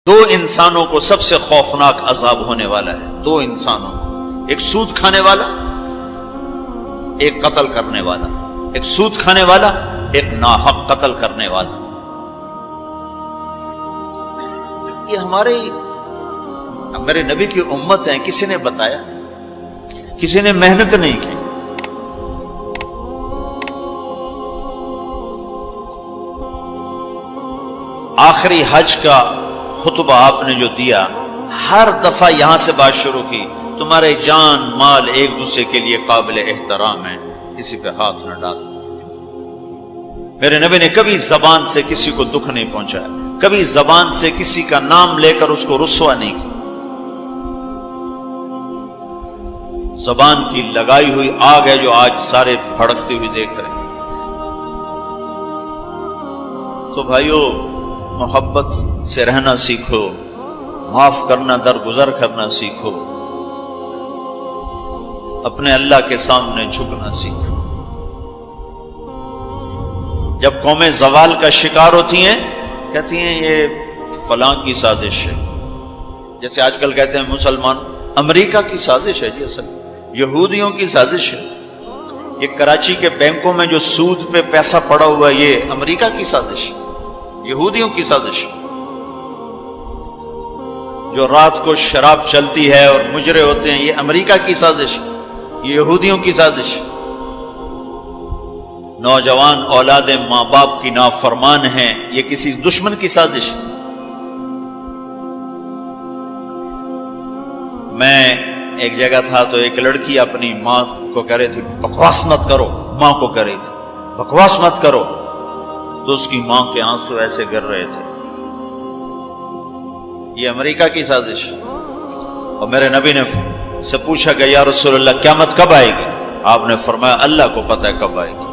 دو انسانوں کو سب سے خوفناک عذاب ہونے والا ہے، دو انسانوں کو، ایک سود کھانے والا، ایک قتل کرنے والا، ایک سود کھانے والا، ایک ناحق قتل کرنے والا۔ یہ میرے نبی کی امت ہے، کسی نے بتایا، کسی نے محنت نہیں کی۔ آخری حج کا خطبہ آپ نے جو دیا، ہر دفعہ یہاں سے بات شروع کی، تمہارے جان مال ایک دوسرے کے لیے قابل احترام ہے، کسی پہ ہاتھ نہ ڈالو۔ میرے نبی نے کبھی زبان سے کسی کو دکھ نہیں پہنچایا، کبھی زبان سے کسی کا نام لے کر اس کو رسوا نہیں کیا۔ زبان کی لگائی ہوئی آگ ہے جو آج سارے بھڑکتے ہوئے دیکھ رہے ہیں۔ تو بھائیو، محبت سے رہنا سیکھو، معاف کرنا، درگزر کرنا سیکھو، اپنے اللہ کے سامنے جھکنا سیکھو۔ جب قومیں زوال کا شکار ہوتی ہیں، کہتی ہیں یہ فلاں کی سازش ہے، جیسے آج کل کہتے ہیں مسلمان، امریکہ کی سازش ہے، جی اصل یہودیوں کی سازش ہے۔ یہ کراچی کے بینکوں میں جو سود پہ پیسہ پڑا ہوا ہے، یہ امریکہ کی سازش ہے، یہودیوں کی سازش۔ جو رات کو شراب چلتی ہے اور مجرے ہوتے ہیں، یہ امریکہ کی سازش، یہ یہودیوں کی سازش۔ نوجوان اولاد ماں باپ کی نافرمان ہیں، یہ کسی دشمن کی سازش۔ میں ایک جگہ تھا تو ایک لڑکی اپنی ماں کو کہہ رہی تھی بکواس مت کرو، ماں کو کہہ رہی تھی بکواس مت کرو، تو اس کی ماں کے آنسو ایسے گر رہے تھے۔ یہ امریکہ کی سازش۔ اور میرے نبی نے سے پوچھا کہ یا رسول اللہ قیامت کب آئے گی؟ آپ نے فرمایا اللہ کو پتہ ہے کب آئے گی۔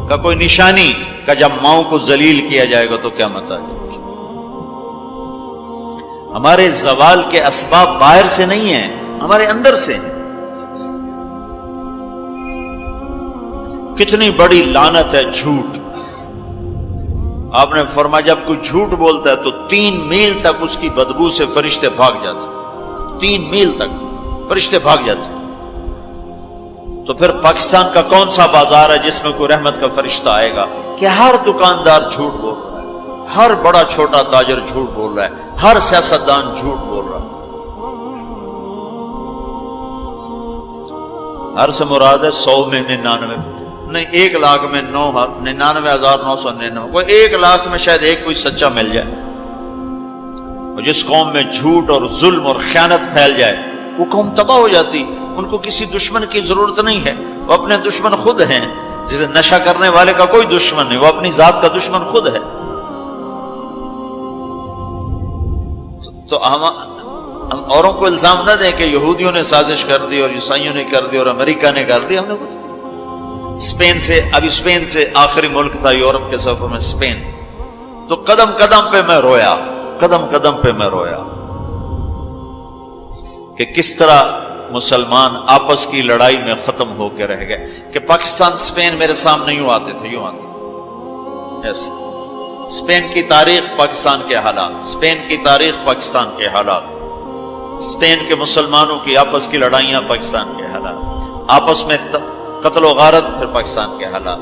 کا کوئی نشانی؟ کہ جب ماؤں کو ذلیل کیا جائے گا تو قیامت آ جائے گی۔ ہمارے زوال کے اسباب باہر سے نہیں ہیں، ہمارے اندر سے ہیں۔ کتنی بڑی لعنت ہے جھوٹ۔ آپ نے فرمایا جب کوئی جھوٹ بولتا ہے تو 3 میل تک اس کی بدبو سے فرشتے بھاگ جاتے، 3 میل تک فرشتے بھاگ جاتے۔ تو پھر پاکستان کا کون سا بازار ہے جس میں کوئی رحمت کا فرشتہ آئے گا؟ کہ ہر دکاندار جھوٹ بول رہا ہے، ہر بڑا چھوٹا تاجر جھوٹ بول رہا ہے، ہر سیاستدان جھوٹ بول رہا ہے۔ ہر سے مراد ہے 100 میں 99 نہیں، 1 لاکھ میں 99,999، کوئی 1 لاکھ میں شاید ایک کوئی سچا مل جائے۔ اور جس قوم میں جھوٹ اور ظلم اور خیانت پھیل جائے وہ قوم تباہ ہو جاتی۔ ان کو کسی دشمن کی ضرورت نہیں ہے، وہ اپنے دشمن خود ہیں۔ جسے نشہ کرنے والے کا کوئی دشمن نہیں، وہ اپنی ذات کا دشمن خود ہے۔ تو ہم اوروں کو الزام نہ دیں کہ یہودیوں نے سازش کر دی اور عیسائیوں نے کر دی اور امریکہ نے کر دی۔ ہم نے کچھ اسپین سے آخری ملک تھا یورپ کے سفر میں، اسپین، تو قدم قدم پہ میں رویا، قدم قدم پہ میں رویا کہ کس طرح مسلمان آپس کی لڑائی میں ختم ہو کے رہ گئے۔ کہ پاکستان اسپین میرے سامنے یوں آتے تھے، یوں آتے تھے ایسے۔ اسپین کی تاریخ، پاکستان کے حالات، اسپین کی تاریخ، پاکستان کے حالات، اسپین کے مسلمانوں کی آپس کی لڑائیاں، پاکستان کے حالات، آپس میں قتل و غارت، پھر پاکستان کے حالات۔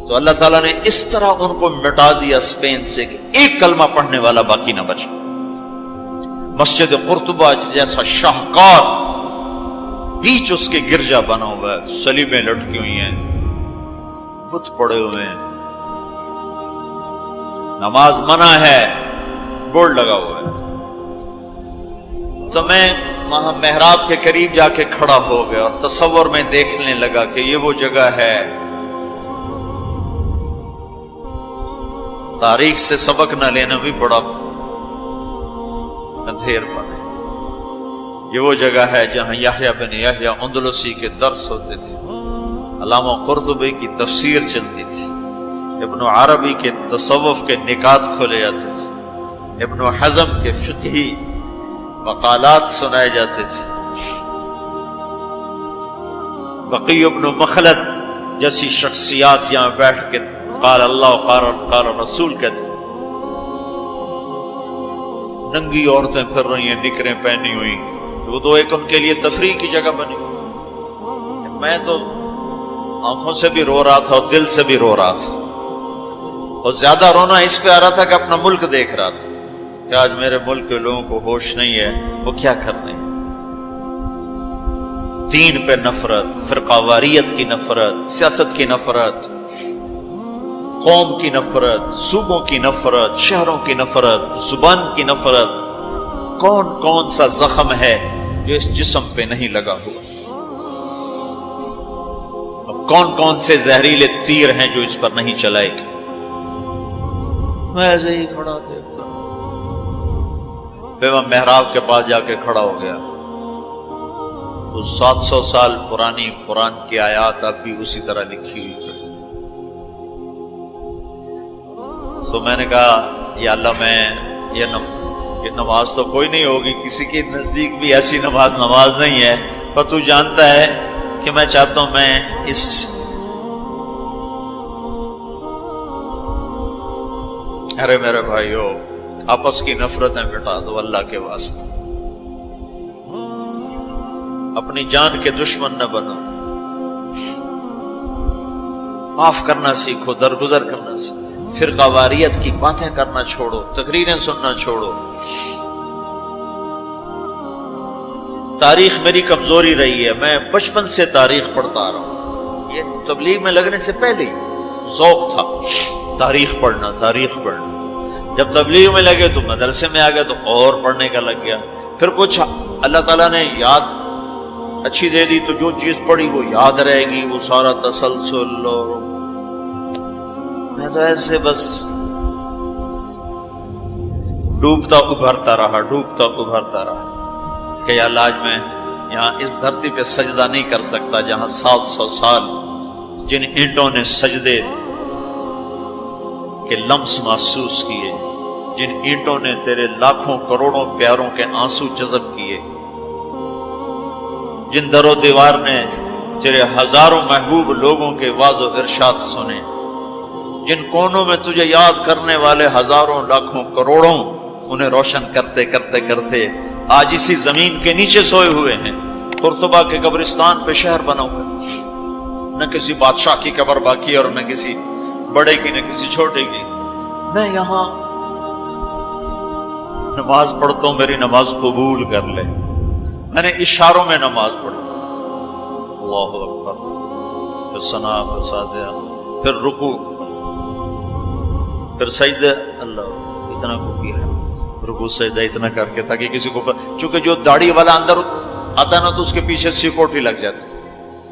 تو اللہ تعالیٰ نے اس طرح ان کو مٹا دیا اسپین سے کہ ایک کلمہ پڑھنے والا باقی نہ بچا۔ مسجد قرطبہ جیسا شاہکار، بیچ اس کے گرجا بنا ہوا ہے، صلیبیں لٹکی ہوئی ہیں، بت پڑے ہوئے ہیں، نماز منع ہے، بورڈ لگا ہوا ہے۔ تو میں وہاں محراب کے قریب جا کے کھڑا ہو گیا اور تصور میں دیکھنے لگا کہ یہ وہ جگہ ہے، تاریخ سے سبق نہ لینا بھی بڑا اندھیر پن ہے۔ یہ وہ جگہ ہے جہاں یحییٰ بن یحییٰ اندلسی کے درس ہوتے تھے، علامہ قرطبی کی تفسیر چلتی تھی، ابن عربی کے تصوف کے نکات کھولے جاتے تھے، ابن حزم کے فقہی مقالات سنائے جاتے تھے، بقی ابن مخلد جیسی شخصیات یہاں بیٹھ کے قال اللہ قال رسول کہتے۔ ننگی عورتیں پھر رہی ہیں نکریں پہنی ہوئی، وہ تو ایک ان کے لیے تفریح کی جگہ بنی۔ میں تو آنکھوں سے بھی رو رہا تھا اور دل سے بھی رو رہا تھا، اور زیادہ رونا اس پہ آ رہا تھا کہ اپنا ملک دیکھ رہا تھا کہ آج میرے ملک کے لوگوں کو ہوش نہیں ہے، وہ کیا کرنے ہیں۔ دین پہ نفرت، فرقہ واریت کی نفرت، سیاست کی نفرت، قوم کی نفرت، صوبوں کی نفرت، شہروں کی نفرت، زبان کی نفرت، کون کون سا زخم ہے جو اس جسم پہ نہیں لگا ہوا، کون کون سے زہریلے تیر ہیں جو اس پر نہیں چلائے گے۔ میں ایسے ہی کھڑا دیکھتا، پھر میں محراب کے پاس جا کے کھڑا ہو گیا، تو 700 سال پرانی قرآن کی آیات اب بھی اسی طرح لکھی ہوئی تھی۔ تو میں نے کہا یا اللہ، میں یہ نماز تو کوئی نہیں ہوگی، کسی کے نزدیک بھی ایسی نماز نہیں ہے، پر تو جانتا ہے کہ میں چاہتا ہوں میں اس ارے میرے بھائیو، آپس کی نفرتیں مٹا دو اللہ کے واسطے، اپنی جان کے دشمن نہ بنو، معاف کرنا سیکھو، درگزر کرنا سیکھو، فرقہ واریت کی باتیں کرنا چھوڑو، تقریریں سننا چھوڑو۔ تاریخ میری کمزوری رہی ہے، میں بچپن سے تاریخ پڑھتا آ رہا ہوں، یہ تبلیغ میں لگنے سے پہلے ہی ذوق تھا تاریخ پڑھنا۔ جب تبلیغ میں لگے تو مدرسے میں آ گئے تو اور پڑھنے کا لگ گیا، پھر کچھ اللہ تعالیٰ نے یاد اچھی دے دی تو جو چیز پڑھی وہ یاد رہے گی، وہ سارا تسلسل، اور میں تو ایسے بس ڈوبتا ابھرتا رہا کہ یا اللہ، آج میں یہاں اس دھرتی پہ سجدہ نہیں کر سکتا جہاں 700 سال جن اینٹوں نے سجدے کے لمس محسوس کیے، جن اینٹوں نے تیرے لاکھوں کروڑوں پیاروں کے آنسو جذب کیے، جن در و دیوار نے تیرے ہزاروں محبوب لوگوں کے واز و ارشاد سنے، جن کونوں میں تجھے یاد کرنے والے ہزاروں لاکھوں کروڑوں، انہیں روشن کرتے آج اسی زمین کے نیچے سوئے ہوئے ہیں۔ قرطبہ کے قبرستان پہ شہر بنا ہوا، نہ کسی بادشاہ کی قبر باقی اور نہ کسی بڑے کی نہ کسی چھوٹے کی۔ میں یہاں نماز پڑھتا ہوں، میری نماز قبول کر لے۔ میں نے اشاروں میں نماز پڑھی، اللہ اکبر، پھر ثنا، پھر سجدہ، پھر رکوع، پھر سجدہ، اللہ اتنا کو کیا ہے، رکوع سجدہ اتنا کر کے تاکہ کسی کو، چونکہ جو داڑھی والا اندر آتا نا تو اس کے پیچھے سیکورٹی لگ جاتی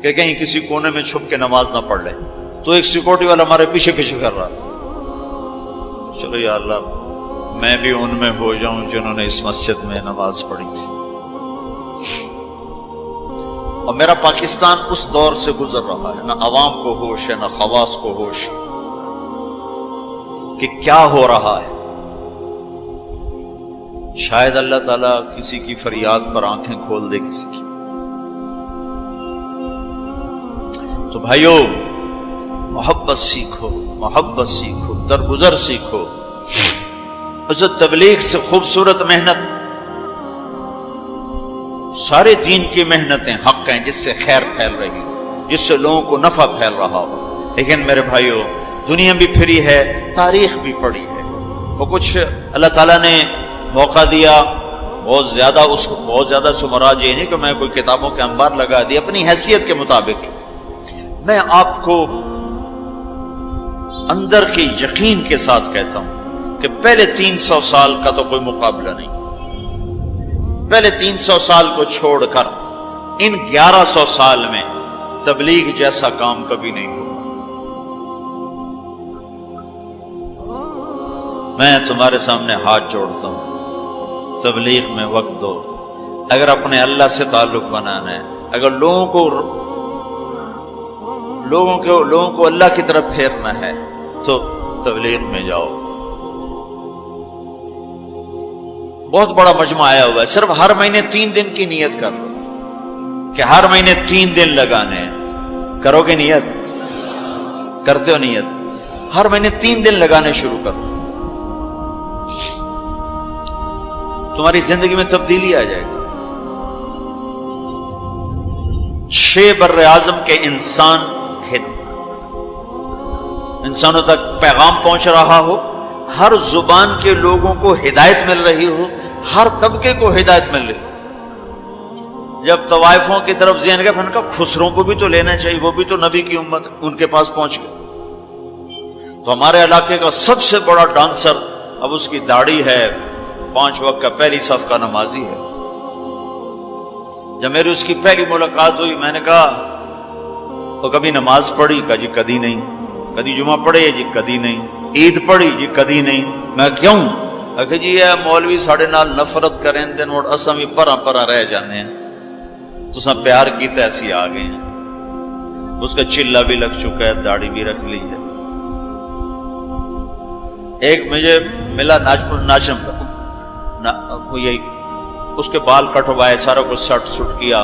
کہ کہیں کسی کونے میں چھپ کے نماز نہ پڑھ لے، تو ایک سیکورٹی والا ہمارے پیچھے کر رہا تھا۔ چلو یا اللہ، میں بھی ان میں ہو جاؤں جنہوں نے اس مسجد میں نماز پڑھی تھی۔ اور میرا پاکستان اس دور سے گزر رہا ہے، نہ عوام کو ہوش ہے نہ خواص کو ہوش کہ کیا ہو رہا ہے۔ شاید اللہ تعالیٰ کسی کی فریاد پر آنکھیں کھول دے کسی کی۔ تو بھائیو، محبت سیکھو، درگزر سیکھو۔ اس تبلیغ سے خوبصورت محنت، سارے دین کی محنتیں حق ہیں جس سے خیر پھیل رہی، جس سے لوگوں کو نفع پھیل رہا ہو، لیکن میرے بھائیو، دنیا بھی پھری ہے، تاریخ بھی پڑھی ہے، وہ کچھ اللہ تعالیٰ نے موقع دیا، بہت زیادہ سے مراد یہ نہیں کہ میں کوئی کتابوں کے انبار لگا دی، اپنی حیثیت کے مطابق میں آپ کو اندر کے یقین کے ساتھ کہتا ہوں کہ پہلے 300 سال کا تو کوئی مقابلہ نہیں، پہلے 300 سال کو چھوڑ کر ان 1100 سال میں تبلیغ جیسا کام کبھی نہیں ہوا۔ میں تمہارے سامنے ہاتھ جوڑتا ہوں، تبلیغ میں وقت دو۔ اگر اپنے اللہ سے تعلق بنانا ہے، اگر لوگوں کو اللہ کی طرف پھیرنا ہے تو تبلیغ میں جاؤ۔ بہت بڑا مجمع آیا ہوا ہے، صرف ہر مہینے 3 دن کی نیت کر لو کہ ہر مہینے 3 دن لگانے ہیں۔ کرو گے نیت؟ کرتے ہو نیت؟ ہر مہینے 3 دن لگانے شروع کرو۔ تمہاری زندگی میں تبدیلی آ جائے گی. 6 بر اعظم کے انسانوں تک پیغام پہنچ رہا ہو، ہر زبان کے لوگوں کو ہدایت مل رہی ہو، ہر طبقے کو ہدایت مل رہی ہو. جب طوائفوں کی طرف ذہن گئے، ان کا خسروں کو بھی تو لینا چاہیے، وہ بھی تو نبی کی امت، ان کے پاس پہنچ گئے. تو ہمارے علاقے کا سب سے بڑا ڈانسر اب اس کی داڑھی ہے، 5 وقت کا پہلی صف کا نمازی ہے. جب میری اس کی پہلی ملاقات ہوئی، میں نے کہا وہ کبھی نماز پڑھی؟ کہا جی کدی نہیں. کدی جمعہ پڑھے؟ جی کدی نہیں. عید پڑھی؟ جی کدی نہیں. میں کیوں؟ کہ جی یہ مولوی ساڑھے نال نفرت کریں دن اور اساں بھی پرا پرا رہ جانے ہیں، تو سب پیار کی ایسی آ گئے ہیں. اس کا چلا بھی لگ چکا ہے، داڑھی بھی رکھ لی ہے. ایک مجھے ملا یہی اس کے بال کٹوائے، سارا کچھ سٹ سٹ کیا.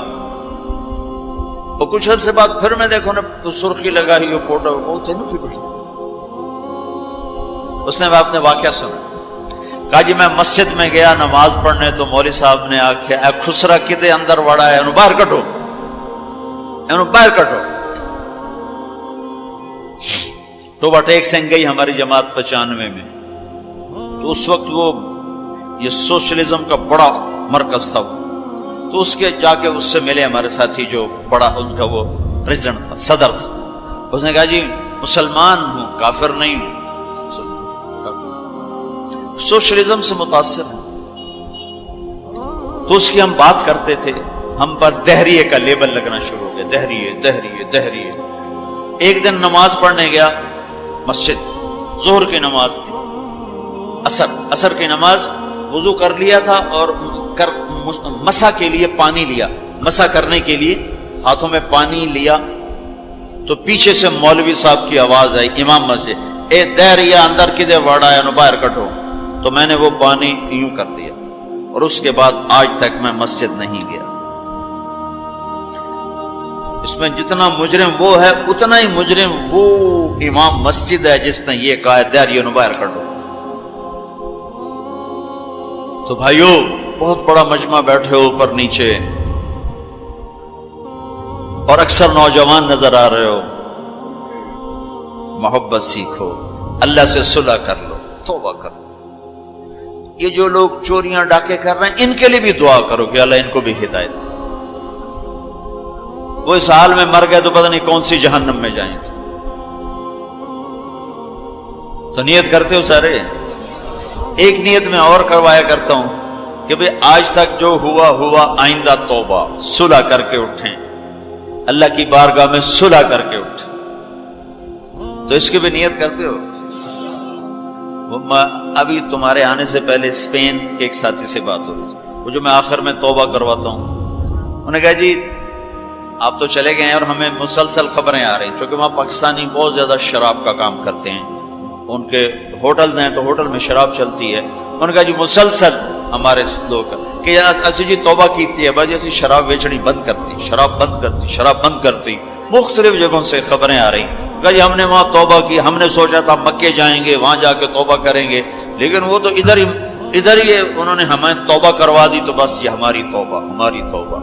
اور کچھ عرصے بعد پھر میں دیکھو نا سرخی لگا ہی فوٹو بہت ہے نا. اس نے اپنے واقعہ سنا. کہا جی میں مسجد میں گیا نماز پڑھنے، تو مولوی صاحب نے آخیا اے خسرا کدے اندر وڑا ہے، باہر کٹو، باہر کٹو. تو ٹیک سنگھ گئی ہماری جماعت 95 میں. تو اس وقت وہ یہ سوشلزم کا بڑا مرکز تھا. تو اس کے جا کے اس سے ملے ہمارے ساتھی جو بڑا ان کا وہ پریزیڈنٹ تھا، صدر تھا. اس نے کہا جی مسلمان ہوں، کافر نہیں ہوں، سوشلزم سے متاثر ہیں. تو اس کی ہم بات کرتے تھے، ہم پر دہریے کا لیبل لگنا شروع ہو گیا، دہریے دہریے دہریے. ایک دن نماز پڑھنے گیا مسجد، ظہر کی نماز تھی، عصر کی نماز. وضو کر لیا تھا اور مسا کے لیے پانی لیا، مسا کرنے کے لیے ہاتھوں میں پانی لیا. تو پیچھے سے مولوی صاحب کی آواز آئی امام مسجد، اے دہریا اندر کدے وڑا ہے، باہر کٹو. تو میں نے وہ پانی یوں کر دیا، اور اس کے بعد آج تک میں مسجد نہیں گیا. اس میں جتنا مجرم وہ ہے، اتنا ہی مجرم وہ امام مسجد ہے جس نے یہ کہا ہے دہریا باہر کٹو. تو بھائیو بہت بڑا مجمع بیٹھے ہو اوپر نیچے، اور اکثر نوجوان نظر آ رہے ہو. محبت سیکھو، اللہ سے صلح کر لو، توبہ کرو. یہ جو لوگ چوریاں ڈاکے کر رہے ہیں ان کے لیے بھی دعا کرو کہ اللہ ان کو بھی ہدایت دے. وہ اس حال میں مر گئے تو پتہ نہیں کون سی جہنم میں جائیں گے. تو نیت کرتے ہو سارے؟ ایک نیت میں اور کروایا کرتا ہوں کہ بھئی آج تک جو ہوا ہوا، آئندہ توبہ، صلح کر کے اٹھیں، اللہ کی بارگاہ میں صلح کر کے اٹھیں. تو اس کی بھی نیت کرتے ہو؟ ابھی تمہارے آنے سے پہلے اسپین کے ایک ساتھی سے بات ہو رہی تھی، وہ جو میں آخر میں توبہ کرواتا ہوں. انہوں نے کہا جی آپ تو چلے گئے ہیں اور ہمیں مسلسل خبریں آ رہی ہیں، چونکہ وہاں پاکستانی بہت زیادہ شراب کا کام کرتے ہیں، ان کے ہوٹلز ہیں تو ہوٹل میں شراب چلتی ہے. انہوں نے کہا جی مسلسل ہمارے لوگ کہ اسی جی توبہ کیتی ہے باجی، اسی شراب بیچنی بند کرتی، شراب بند کرتی، شراب بند کرتی. مختلف جگہوں سے خبریں آ رہی. کہا جی ہم نے وہاں توبہ کی، ہم نے سوچا تھا مکے جائیں گے، وہاں جا کے توبہ کریں گے، لیکن وہ تو ادھر ہی انہوں نے ہمیں توبہ کروا دی. تو بس یہ ہماری توبہ، ہماری توبہ.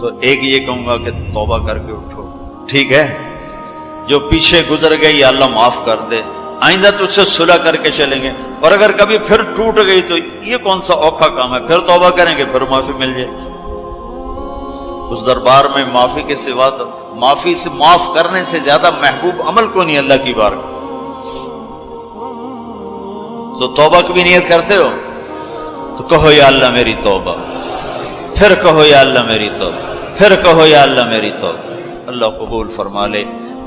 تو ایک یہ کہوں گا کہ توبہ کر کے اٹھو، ٹھیک ہے؟ جو پیچھے گزر گئی اللہ معاف کر دے، آئندہ تو اس سے صلح کر کے چلیں گے. اور اگر کبھی پھر ٹوٹ گئی تو یہ کون سا اوکھا کام ہے، پھر توبہ کریں گے، پھر معافی مل جائے. اس دربار میں معافی کے سوا تو معافی سے معاف کرنے سے زیادہ محبوب عمل کو نہیں اللہ کی بارگاہ. تو توبہ کی بھی نیت کرتے ہو تو کہو یا اللہ میری توبہ، پھر کہو یا اللہ میری توبہ، پھر کہو یا اللہ میری توبہ. اللہ قبول فرما لے.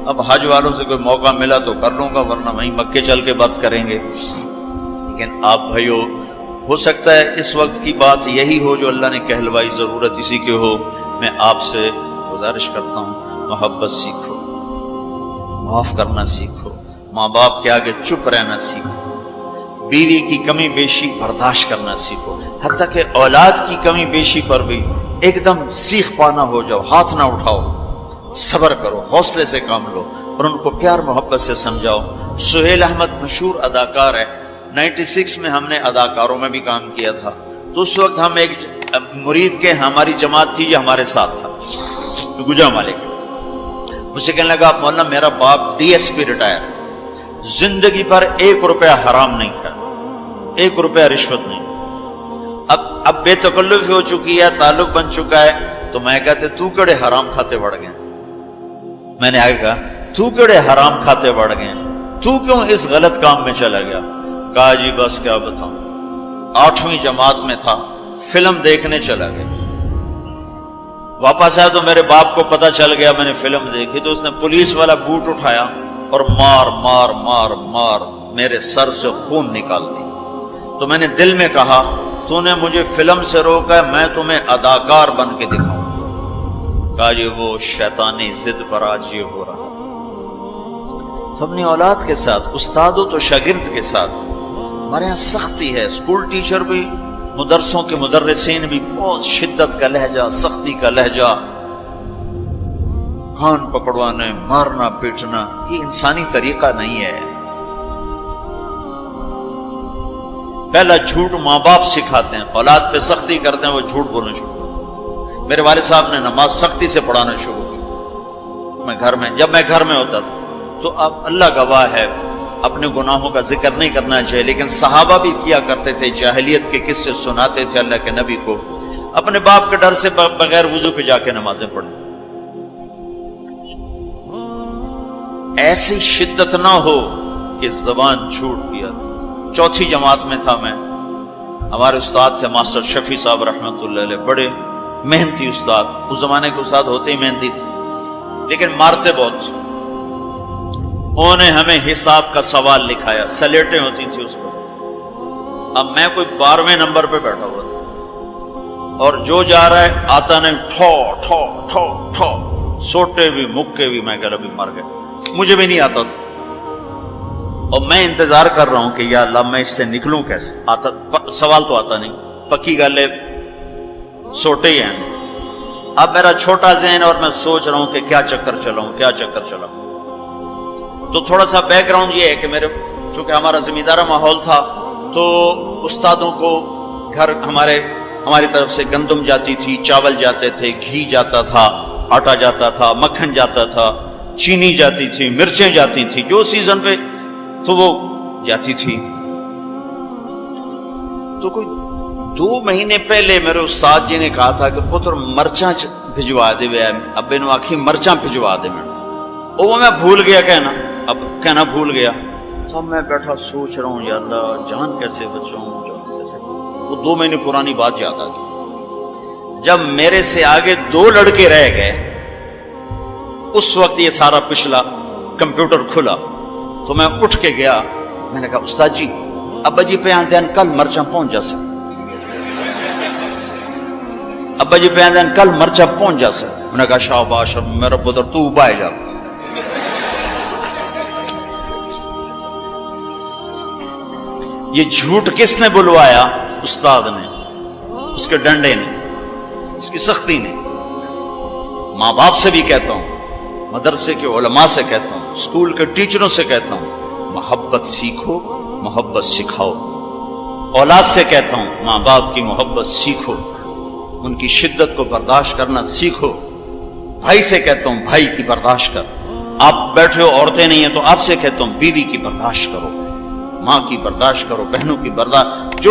اب حج والوں سے کوئی موقع ملا تو کر لوں گا، ورنہ وہیں مکے چل کے بات کریں گے. لیکن آپ بھائیو، ہو سکتا ہے اس وقت کی بات یہی ہو جو اللہ نے کہلوائی، ضرورت اسی کی ہو. میں آپ سے گزارش کرتا ہوں محبت سیکھو، معاف کرنا سیکھو، ماں باپ کے آگے چپ رہنا سیکھو، بیوی کی کمی بیشی برداشت کرنا سیکھو، حتیٰ کہ اولاد کی کمی بیشی پر بھی ایک دم سیخ پانا ہو جاؤ، ہاتھ نہ اٹھاؤ، صبر کرو، حوصلے سے کام لو اور ان کو پیار محبت سے سمجھاؤ. سہیل احمد مشہور اداکار ہے، 96 میں ہم نے اداکاروں میں بھی کام کیا تھا، تو اس وقت ہم ایک مرید کے ہماری جماعت تھی جو ہمارے ساتھ تھا، گجا مالک، مجھے کہنے لگا مولانا میرا باپ DSP ریٹائر، زندگی پر 1 روپیہ حرام نہیں کھایا، 1 روپیہ رشوت نہیں، اب بے تکلف ہو چکی ہے، تعلق بن چکا ہے، تو میں کہتے تو کڑے حرام کھاتے بڑھ گئے، میں نے آگے کہا تو کڑے حرام کھاتے بڑھ گئے، تو کیوں اس غلط کام میں چلا گیا؟ کہا جی بس کیا بتاؤں، 8ویں جماعت میں تھا، فلم دیکھنے چلا گیا، واپس آیا تو میرے باپ کو پتا چل گیا میں نے فلم دیکھی، تو اس نے پولیس والا بوٹ اٹھایا اور مار مار مار مار میرے سر سے خون نکال دی، تو میں نے دل میں کہا تو نے مجھے فلم سے روکا ہے، میں تمہیں اداکار بن کے دکھاؤں، کہا جی وہ شیطانی ضد پر آج یہ ہو رہا، اپنی اولاد کے ساتھ، استادوں تو شاگرد کے ساتھ ہمارے یہاں سختی ہے، اسکول ٹیچر بھی، مدرسوں کے مدرسین بھی بہت شدت کا لہجہ، سختی کا لہجہ، کان پکڑوانے، مارنا پیٹنا، یہ انسانی طریقہ نہیں ہے۔ پہلا جھوٹ ماں باپ سکھاتے ہیں، اولاد پہ سختی کرتے ہیں، وہ جھوٹ بولنا شروع کرتے۔ میرے والد صاحب نے نماز سختی سے پڑھانا شروع کی، جب میں گھر میں ہوتا تھا، تو اب اللہ گواہ ہے اپنے گناہوں کا ذکر نہیں کرنا چاہیے، لیکن صحابہ بھی کیا کرتے تھے، جاہلیت کے قصے سناتے تھے اللہ کے نبی کو، اپنے باپ کے ڈر سے بغیر وضو پہ جا کے نمازیں پڑھیں۔ ایسی شدت نہ ہو کہ زبان جھوٹ پیا۔ 4تھی جماعت میں تھا میں، ہمارے استاد تھے ماسٹر شفیع صاحب رحمۃ اللہ علیہ، بڑے محنتی استاد، اس زمانے کے استاد ہوتے ہی محنتی تھے، لیکن مارتے بہت۔ انہوں نے ہمیں حساب کا سوال لکھایا، سلیٹیں ہوتی تھیں اس پر، اب میں کوئی 12ویں نمبر پہ بیٹھا ہوا تھا، اور جو جا رہا ہے آتا نہیں، ٹھو ٹھو ٹھو ٹھو، سوٹے بھی مکے بھی، میں کہہ رہا بھی مر گئے، مجھے بھی نہیں آتا تھا، اور میں انتظار کر رہا ہوں کہ یا اللہ میں اس سے نکلوں کیسے، سوال تو آتا نہیں، پکی گل ہے سوٹے ہی ہیں۔ اب میرا چھوٹا ذہن اور میں سوچ رہا ہوں کہ کیا چکر چلاؤں، کیا چکر چلاؤں۔ تو تھوڑا سا بیک گراؤنڈ یہ ہے کہ چونکہ ہمارا زمیندارہ ماحول تھا، تو استادوں کو گھر ہماری طرف سے گندم جاتی تھی، چاول جاتے تھے، گھی جاتا تھا، آٹا جاتا تھا، مکھن جاتا تھا، چینی جاتی تھی، مرچیں جاتی تھی، جو سیزن پہ تو وہ جاتی تھی۔ تو کوئی 2 مہینے پہلے میرے استاد جی نے کہا تھا کہ پتر مرچاں بھجوا دے، ابے نو آخی مرچاں بھجوا دے، وہ میں بھول گیا کہنا بھول گیا۔ سب میں بیٹھا سوچ رہا ہوں یا اللہ جان کیسے بچاؤں، وہ 2 مہینے پرانی بات یاد آ گئی۔ جب میرے سے آگے 2 لڑکے رہ گئے، اس وقت یہ سارا پچھلا کمپیوٹر کھلا، تو میں اٹھ کے گیا، میں نے کہا استاد جی ابا جی پہ آندے ہیں کل مرچاں پہنچ جا سکتے، ابا جی پہ آندے ہیں کل مرچاں پہنچ جا سکتے۔ میں نے کہا شاباش میرا پتر تو بائے جا۔ یہ جھوٹ کس نے بلوایا؟ استاد نے، اس کے ڈنڈے نے، اس کی سختی نے۔ ماں باپ سے بھی کہتا ہوں، مدرسے کے علماء سے کہتا ہوں، اسکول کے ٹیچروں سے کہتا ہوں، محبت سیکھو، محبت سکھاؤ۔ اولاد سے کہتا ہوں ماں باپ کی محبت سیکھو، ان کی شدت کو برداشت کرنا سیکھو۔ بھائی سے کہتا ہوں بھائی کی برداشت کر، آپ بیٹھے ہو عورتیں نہیں ہیں تو آپ سے کہتا ہوں بیوی کی برداشت کرو، ماں کی برداشت کرو، بہنوں کی برداشت،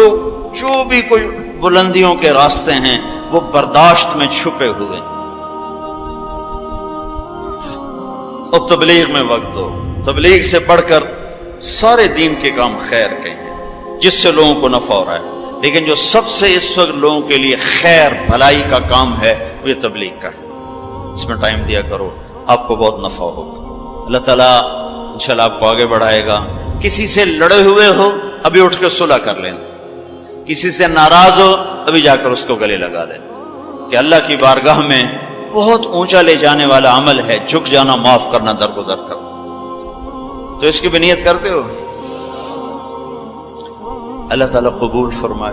جو بھی کوئی بلندیوں کے راستے ہیں وہ برداشت میں چھپے ہوئے۔ اور تبلیغ میں وقت دو، تبلیغ سے بڑھ کر سارے دین کے کام خیر کے ہیں جس سے لوگوں کو نفع ہو رہا ہے، لیکن جو سب سے اس وقت لوگوں کے لیے خیر بھلائی کا کام ہے وہ یہ تبلیغ کا ہے۔ اس میں ٹائم دیا کرو، آپ کو بہت نفع ہوگا، اللہ تعالیٰ انشاءاللہ آپ کو آگے بڑھائے گا۔ کسی سے لڑے ہوئے ہو ابھی اٹھ کے صلح کر لیں، کسی سے ناراض ہو ابھی جا کر اس کو گلے لگا لیں، کہ اللہ کی بارگاہ میں بہت اونچا لے جانے والا عمل ہے جھک جانا، معاف کرنا، درگزر کرنا۔ تو اس کی بھی نیت کرتے ہو؟ اللہ تعالیٰ قبول فرمائے۔